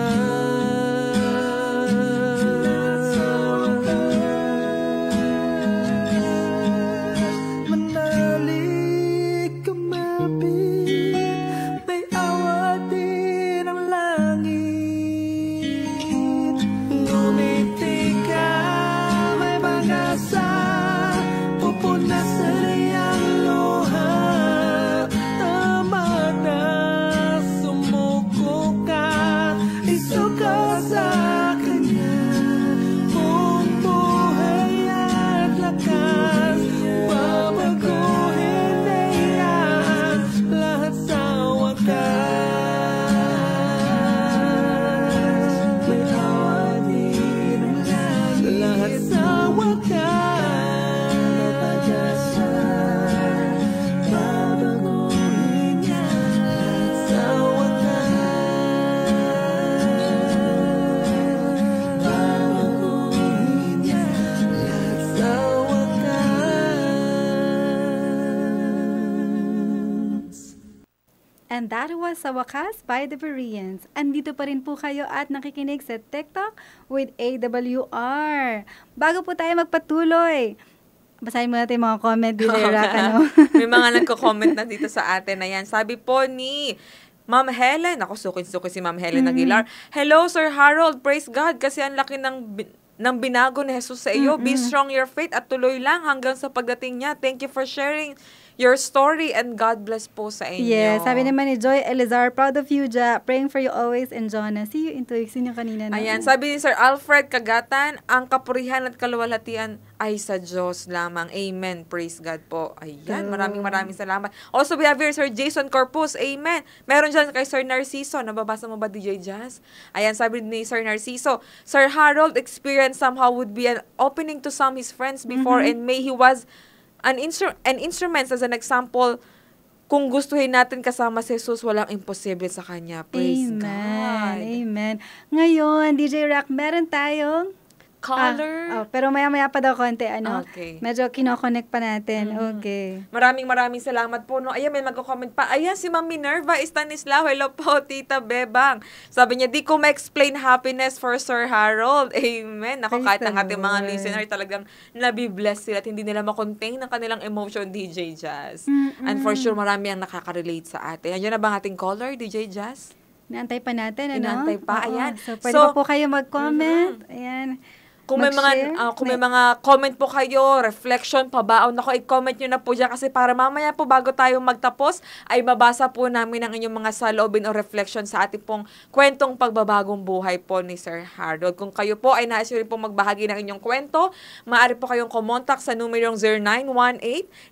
And that was Sa Wakas by the Bereans. Andito pa rin po kayo at nakikinig sa TikTok with AWR. Bago po tayo magpatuloy, basahin mo natin yung mga comment dito, Rock, ano? May mga nagko-comment na dito sa atin. Ayan, sabi po ni Ma'am Helen, ako sukin-suki si Ma'am Helen Aguilar. Hello, Sir Harold, praise God kasi ang laki ng binago ni Jesus sa iyo. Be strong your faith at tuloy lang hanggang sa pagdating niya. Thank you for sharing your story and God bless po sa inyo. Yes, sabi naman ni Joy Elizar, proud of you, Ja. Praying for you always and Jonah. See you in 2 weeks. Yun yung kanina. No? Ayan, sabi ni Sir Alfred Kagatan, ang kapurihan at kaluwalhatian ay sa Diyos lamang. Amen. Praise God po. Ayan, maraming salamat. Also, we have here Sir Jason Corpus. Amen. Meron dyan kay Sir Narciso. Nababasa mo ba, DJ Jazz? Ayan, sabi ni Sir Narciso, Sir Harold experience somehow would be an opening to some his friends before and may he was an instruments as an example. Kung gustuhin natin kasama si Jesus, walang imposible sa Kanya. Praise God. Amen. Ngayon, DJ Rock, meron tayong Caller. pero maya-maya pa daw konti, ano? Okay. Medyo kino-connect pa natin. Okay. Maraming salamat po. No? Ayan, may magko-comment pa. Ayan, si Ma'am Minerva Estanislao. Hello po, Tita Bebang. Sabi niya, di ko ma-explain happiness for Sir Harold. Amen. Ako, kahit ang ating mga listener, talagang nabibless sila at hindi nila makontain ng kanilang emotion, DJ Jazz. And for sure, marami ang nakaka-relate sa atin. Ayan na ba ang ating caller, DJ Jazz? Inaantay pa natin, ano? Inaantay pa, ayan. So, pwede pa po kayo mag-comment. Ayan. Kung may mga comment po kayo, reflection, pabaon ako, i-comment nyo na po dyan kasi para mamaya po bago tayo magtapos ay mabasa po namin ang inyong mga saloobin o reflection sa ating pong kwentong pagbabagong buhay po ni Sir Harold. Kung kayo po ay nais rin po magbahagi ng inyong kwento, maaari po kayong kumontak sa numerong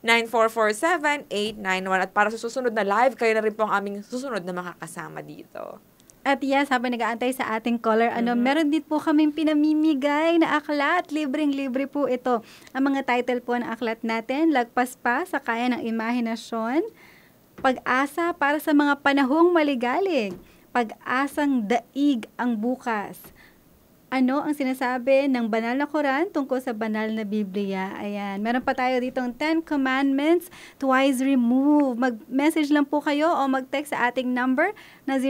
0918-9447-891 at para sa susunod na live, kayo na rin po ang aming susunod na makakasama dito. At yes, habang nag-aantay sa ating caller, meron din po kaming pinamimigay na aklat. Libreng-libre po ito. Ang mga title po ng aklat natin, Lagpas pa sa Kaya ng Imahinasyon, Pag-asa para sa mga panahong maligalig, Pag-asang daig ang bukas. Ano ang sinasabi ng banal na Quran tungkol sa banal na Biblia? Ayan. Meron pa tayo ditong 10 Commandments, Twice Remove. Mag-message lang po kayo o mag-text sa ating number na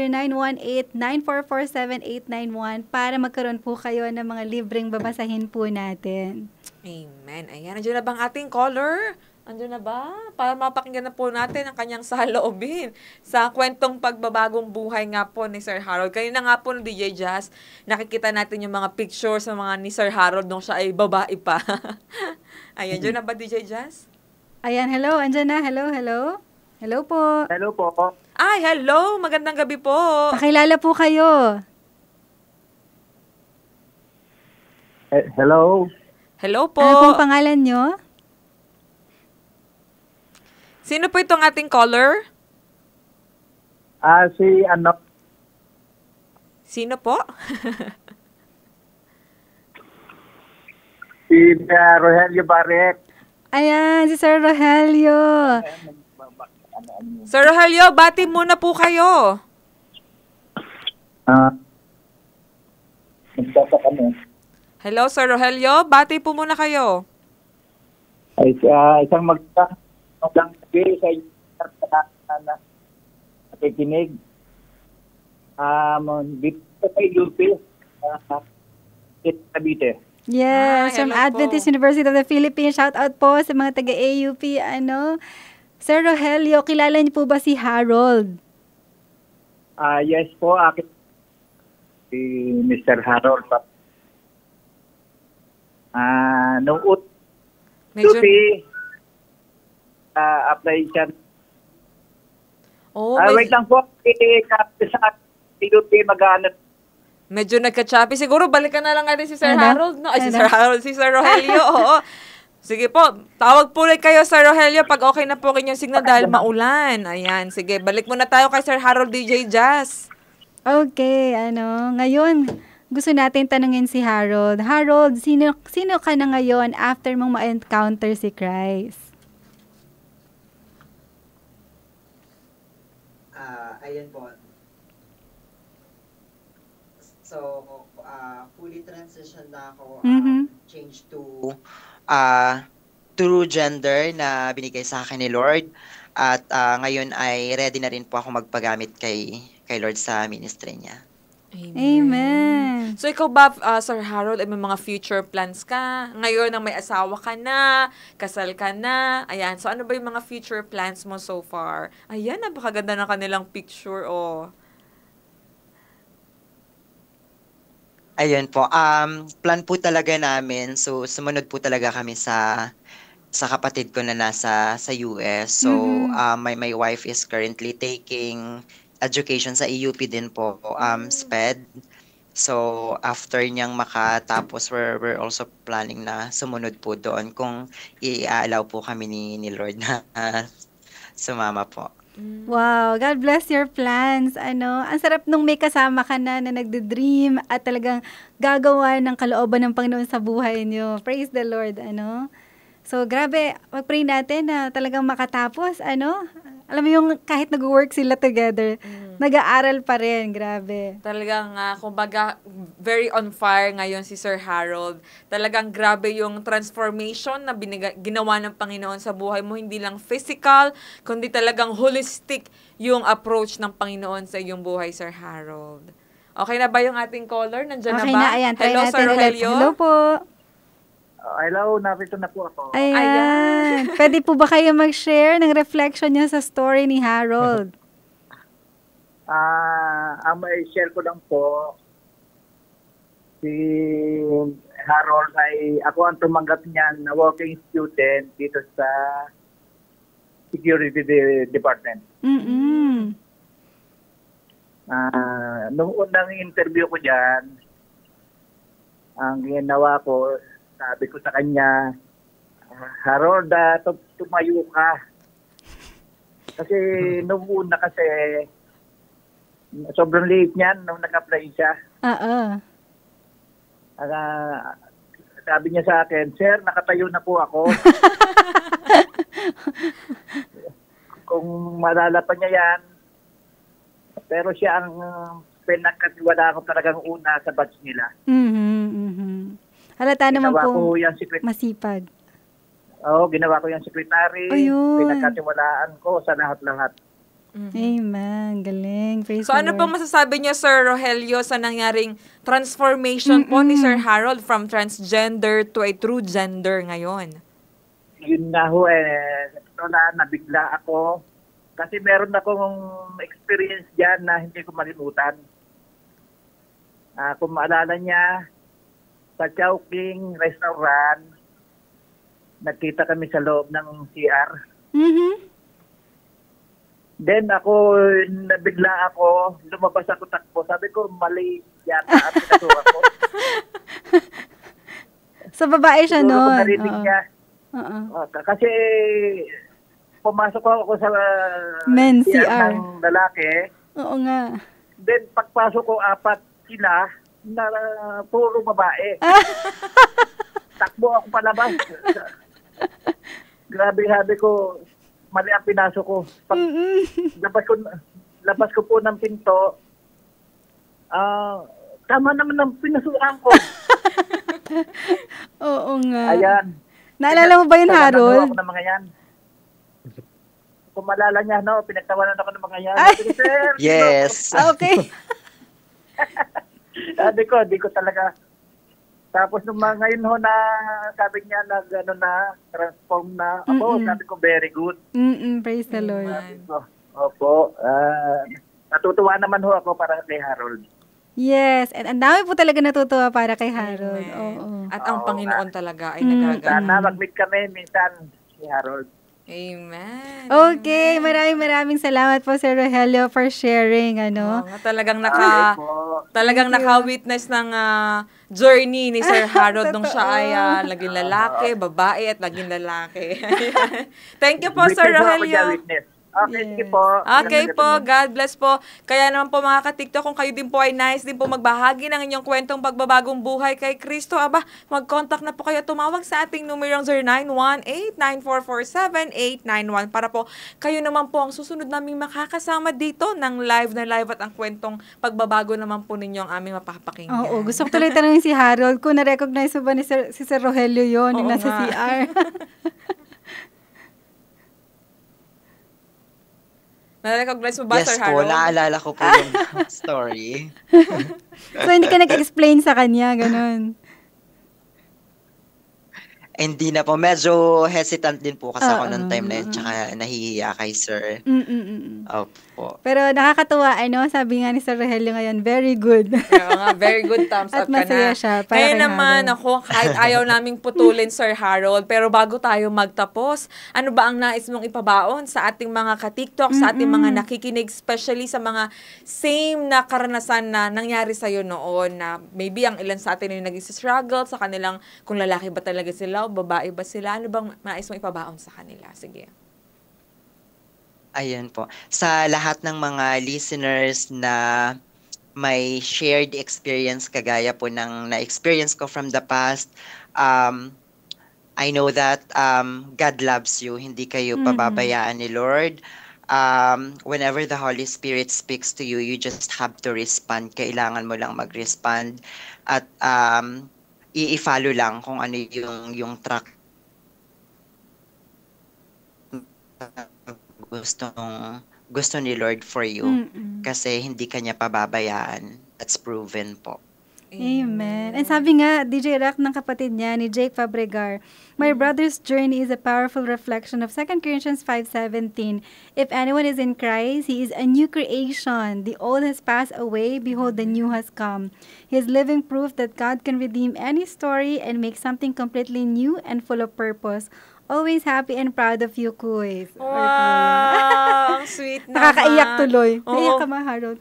0918-9447-891 para magkaroon po kayo ng mga libreng babasahin po natin. Amen. Ayan. Nandiyan na bang ating caller? Andiyan na ba? Para mapakinggan na po natin ang kanyang saloobin sa kwentong pagbabagong buhay nga po ni Sir Harold. Kanina nga po ng DJ Jazz, nakikita natin yung mga pictures ng mga ni Sir Harold nung siya ay babae pa. Ayan, dyan na ba DJ Jazz? Ayan, hello. Andiyan na. Hello. Hello po. Hello po. Ay, hello. Magandang gabi po. Pakilala po kayo. Hello. Hello po. Ano pong pangalan nyo? Sino po itong ating caller? Si Sino po? si Rogelio Barret. Ayan, si Sir Rogelio. Sir Rogelio, bati muna po kayo. Nagsasa kami. Hello, Sir Rogelio. Bati po muna kayo. Ay, isang magandang gabi sa inyo na nakikinig. Dito sa UP, Cavite. Yes, from hello Adventist po. University of the Philippines. Shout out po sa mga taga-AUP. Sir Rogelio, kilala niyo po ba si Harold? Yes po, akin si Mr. Harold. Nung Medyo, apply siya. oh, Wait lang po, sa UP mag-ano. medyo nagka-choppy. Siguro balikan na lang natin si Sir Ano? Harold, no? Ay, si Ano? Sir Harold, si Sir Rogelio, oo. Sige po, tawag po ulit kayo, Sir Rogelio, pag okay na po kanyang signal dahil maulan. Ayan, sige, balik muna tayo kay Sir Harold DJ Jazz. Okay, ngayon, gusto natin tanungin si Harold. Harold, sino ka na ngayon after mong ma-encounter si Christ? Ayan po. So, fully transition na ako, change to true gender na binigay sa akin ni Lord. At ngayon ay ready na rin po ako magpagamit kay Lord sa ministry niya. Amen. So ikaw ba, Sir Harold, ay may mga future plans ka? Ngayon na may asawa ka na, kasal ka na, ayan. So ano ba yung mga future plans mo so far? Ayan, napakaganda ng kanilang picture, oh. Ayun po, plan po talaga namin, so sumunod po talaga kami sa kapatid ko na nasa sa US. So my wife is currently taking education sa EUP din po, SPED. So after niyang makatapos, we're also planning na sumunod po doon kung i-allow po kami ni Lord na sumama po. Wow, God bless your plans. Ang sarap nung may kasama ka na nagde-dream at talagang gagawa ng kalooban ng Panginoon sa buhay niyo. Praise the Lord, So, grabe, mag-pray natin na talagang makatapos, Alam mo yung kahit nag-work sila together, nag-aaral pa rin, grabe. Talagang, kumbaga, very on fire ngayon si Sir Harold. Talagang grabe yung transformation na ginawa ng Panginoon sa buhay mo. Hindi lang physical, kundi talagang holistic yung approach ng Panginoon sa iyong buhay, Sir Harold. Okay na ba yung ating caller? Nandiyan Okay na ba? na, ayan. Try Hello, natin Sir ulit. Rogelio? Hello po. Hello, narito na po ako. Ayan. Pwede po ba kayo mag-share ng reflection niya sa story ni Harold? Ang may share ko lang po, si Harold ay ako ang tumanggap niyan na working student dito sa Security Department. Nung unang interview ko dyan, ang ginawa ko, sabi ko sa kanya, Harold, tumayo ka. Kasi nung una kasi, sobrang late niyan nung nag-apply siya. Sabi niya sa akin, Sir, nakatayo na po ako. Kung malala pa niya yan, pero siya ang pinagkatiwala ko talagang una sa batch nila. Halata naman Ginawa po ko yung masipag. Oo, ginawa ko yung secretary. Ayun. Pinagkatiwalaan ko sa lahat-lahat. Amen. Galing. Praise So the ano Lord. pong masasabi niyo, Sir Rogelio, sa nangyaring transformation po ni Sir Harold from transgender to a true gender ngayon? Yun nga ho, nabigla ako. Kasi meron akong experience dyan na hindi ko malimutan. Kung maalala niya, sa Chowking Restaurant, nagkita kami sa loob ng CR. Then ako, nabigla ako, lumabas ako takbo. Sabi ko, mali yata at pinasuha ko. Sa babae siya Siguro noon. kung narinig niya. Kasi pumasok ako sa Men CR. ng lalaki. Oo nga. Then pagpasok ko, 4 sila na puro babae. Takbo ako palabas. Grabe, sabi ko, mali ang pinasok ko. Pag labas ko po ng pinto, tama naman ang pinasukan ko. Oo nga. Ayan. Naalala mo ba yun, Harold? Ako ng mga yan. Kung malala niya, pinagtawanan ako ng mga yan. Ay. Sabi ko, Sir, Yes. Okay. Sabi ko, di ko talaga. Tapos nung ngayon na sabi niya transform na ako, sabi ko, very good. Praise the Lord. Sabi ko, opo. Natutuwa naman ho ako para kay Harold. Yes, and ang dami po talaga natutuwa para kay Harold. Oo. At ang Panginoon talaga ay nagagawa. Sana mag-meet kami minsan si Harold. Amen. Okay, maraming salamat po Sir Rogelio for sharing, Oo nga, talagang Po. naka-witness ng journey ni Sir Harold nung siya ay naging lalaki, babae at naging lalaki. Thank you po, Sir Witness ho ako dyan, Rogelio. witness. Okay, sige po. Okay po, God bless po. Kaya naman po mga ka-TikTok, kung kayo din po ay nice din po magbahagi ng inyong kwentong pagbabagong buhay kay Kristo, mag-contact na po kayo, tumawag sa ating numerong 0918-9447-891 para po kayo naman po ang susunod naming makakasama dito ng live na live at ang kwentong pagbabago naman po ninyo ang aming mapapakinggan. Oo, gusto ko tuloy tanongin si Harold kung na-recognize mo ba ni si Sir Rogelio yun, yung Oo nasa nga. CR. Na-recognize mo ba, Yes Sir po, Harold? naalala ko po yung story. So, hindi ka nag-explain sa kanya, ganun. Hindi na po. Medyo hesitant din po kasi ako Oo. nung time na yun. Tsaka nahihiya kay sir. Mm. Opo. Pero nakakatuwa, sabi nga ni Sir Rogelio ngayon, very good. Oo nga, very good thumbs At up ka masaya na. siya para Kaya kay naman Harold. ako, kahit ayaw naming putulin, Sir Harold, pero bago tayo magtapos, ano ba ang nais mong ipabaon sa ating mga ka-TikTok, sa ating mga nakikinig, especially sa mga same na karanasan na nangyari sa'yo noon, na maybe ang ilan sa atin ay nag-struggle sa kanilang, kung lalaki ba talaga sila o babae ba sila, ano bang nais mong ipabaon sa kanila? Sige. Ayan po. Sa lahat ng mga listeners na may shared experience kagaya po ng na-experience ko from the past, I know that God loves you. Hindi kayo pababayaan ni Lord. Whenever the Holy Spirit speaks to you, you just have to respond. Kailangan mo lang mag-respond at i-follow lang kung ano yung track gusto ni Lord for you. Kasi hindi kanya pababayaan. That's proven po. Amen. And sabi nga, DJ Rock ng kapatid niya, ni Jake Fabregar, my brother's journey is a powerful reflection of 2 Corinthians 5:17. If anyone is in Christ, he is a new creation. The old has passed away. Behold, the new has come. He is living proof that God can redeem any story and make something completely new and full of purpose. Always happy and proud of you, Kuys. Wow! Ang sweet naman. Nakakaiyak tuloy. Oo. Naiyak ka ma, Harold.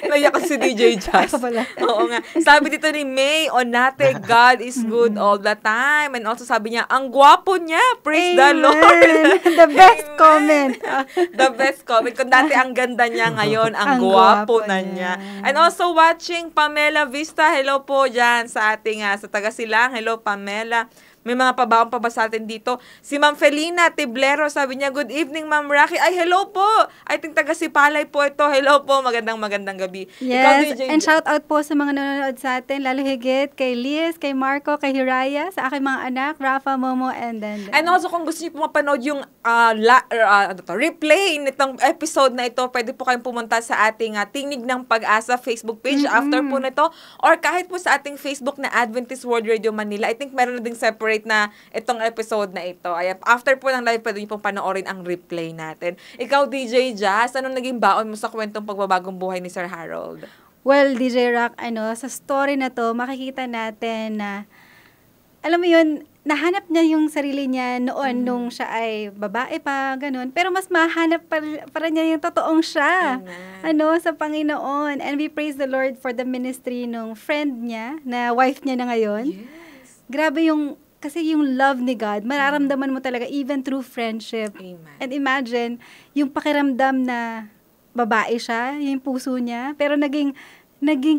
Naiyak si DJ Jazz. Ako pala. Oo nga. Sabi dito ni May Onate, God is good all the time. And also sabi niya, ang gwapo niya. Praise the Amen. Lord. The best Amen. comment. The best comment. Kung dati ang ganda niya ngayon, ang Ang gwapo gwapo na niya. niya. And also watching Pamela Vista. Hello po dyan sa ating, sa Tagasilang. Hello Pamela. May mga pabaon pa ba sa atin dito? Si Ma'am Felina Tiblero, sabi niya, good evening, Ma'am Rocky. Ay, hello po. I think taga Sipalay po ito. Hello po. Magandang gabi. Ikaw, Yes, DJ and shout out po sa mga nanonood sa atin, lalo higit kay Liz, kay Marco, kay Hiraya, sa aking mga anak, Rafa, Momo, and then. And also, kung gusto niyo po mapanood yung replay nitong episode na ito, pwede po kayong pumunta sa ating Tinig ng Pag-asa Facebook page after po nito, or kahit po sa ating Facebook na Adventist World Radio Manila. I think meron na ding separate na itong episode na ito. Ayan, after po ng live, pwede niyo pong panoorin ang replay natin. Ikaw, DJ Jazz, anong naging baon mo sa kwentong pagbabagong buhay ni Sir Harold? Well, DJ Rock, sa story na to, makikita natin na, alam mo yun, nahanap niya yung sarili niya noon nung siya ay babae pa, ganun. Pero mas mahanap para niya yung totoong siya. Amen. Sa Panginoon. And we praise the Lord for the ministry nung friend niya, na wife niya na ngayon. Yes. Grabe kasi yung love ni God, mararamdaman mo talaga even through friendship. Amen. And imagine, yung pakiramdam na babae siya, yung puso niya, pero naging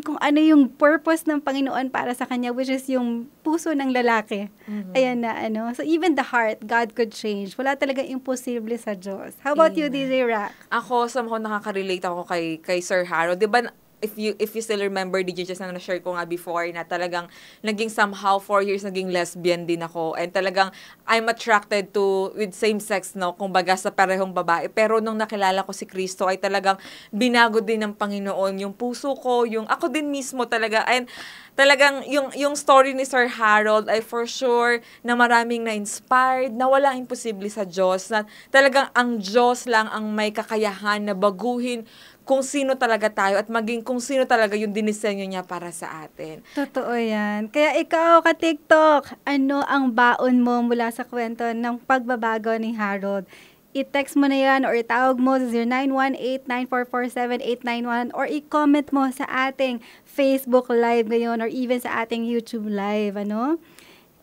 kung ano yung purpose ng Panginoon para sa kanya, which is yung puso ng lalaki. Ayan na, So even the heart, God could change. Wala talagang imposible sa Diyos. How about you, DJ Rock? Ako, somehow nakaka-relate ako kay Sir Harold. Di ba, if you still remember, DJ Jess, na na-share ko nga before, na talagang naging somehow 4 years naging lesbian din ako. And talagang I'm attracted with same sex, no? Kumbaga sa parehong babae. Pero nung nakilala ko si Kristo, ay talagang binago din ng Panginoon yung puso ko, yung ako din mismo talaga. And talagang yung story ni Sir Harold ay for sure na maraming na-inspired, na walang imposible sa Diyos. Na talagang ang Diyos lang ang may kakayahan na baguhin kung sino talaga tayo at maging kung sino talaga yung dinisenyo niya para sa atin. Totoo yan. Kaya ikaw, ka-TikTok, ano ang baon mo mula sa kwento ng pagbabago ni Harold? I-text mo na yan or itawag mo sa 0918-9447-891 or i-comment mo sa ating Facebook Live ngayon or even sa ating YouTube Live.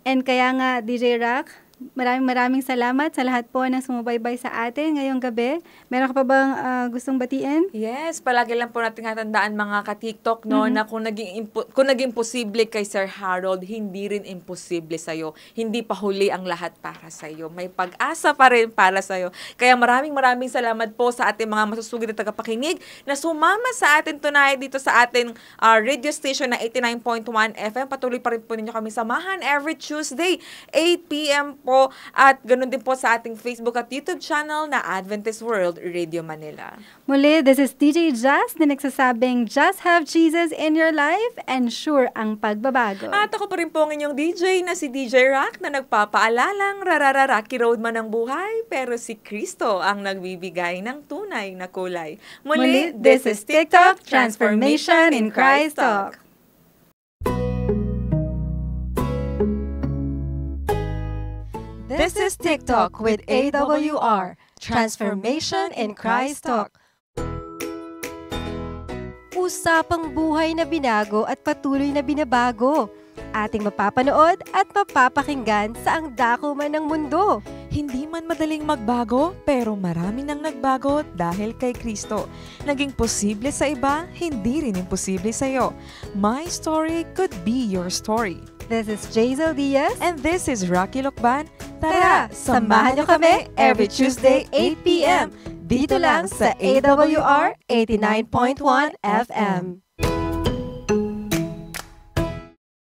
And kaya nga, DJ Rock, maraming salamat sa lahat po na sumubaybay sa atin ngayong gabi. Meron ka pa bang gustong batiin? Yes, palagi lang po natin hatandaan mga ka-TikTok, no, na kung naging posible kay Sir Harold, hindi rin imposible sa'yo. Hindi pa huli ang lahat para sa'yo. May pag-asa pa rin para sa'yo. Kaya maraming salamat po sa ating mga masusugid na tagapakinig na sumama sa atin tonight dito sa ating radio station na 89.1 FM. Patuloy pa rin po ninyo kami samahan every Tuesday, 8 p.m. po po at ganun din po sa ating Facebook at YouTube channel na Adventist World Radio Manila. Muli, this is DJ Jazz na nagsasabing just have Jesus in your life and sure ang pagbabago. At ako pa rin po ang inyong DJ na si DJ Rock na nagpapaalalang Rocky Road man ang buhay pero si Kristo ang nagbibigay ng tunay na kulay. Muli, this is TikTok Transformation in Christ Talk. This is TikTok with AWR, Transformation in Christ Talk. Usapang buhay na binago at patuloy na binabago. Ating mapapanood at mapapakinggan sa ang dako man ng mundo. Hindi man madaling magbago, pero marami nang nagbago dahil kay Kristo. Naging posible sa iba, hindi rin imposible sa iyo. My story could be your story. This is Jazel Diaz. And this is Rocky Lokban. Tara, samahan niyo kami every Tuesday 8 p.m. dito lang sa AWR 89.1 FM.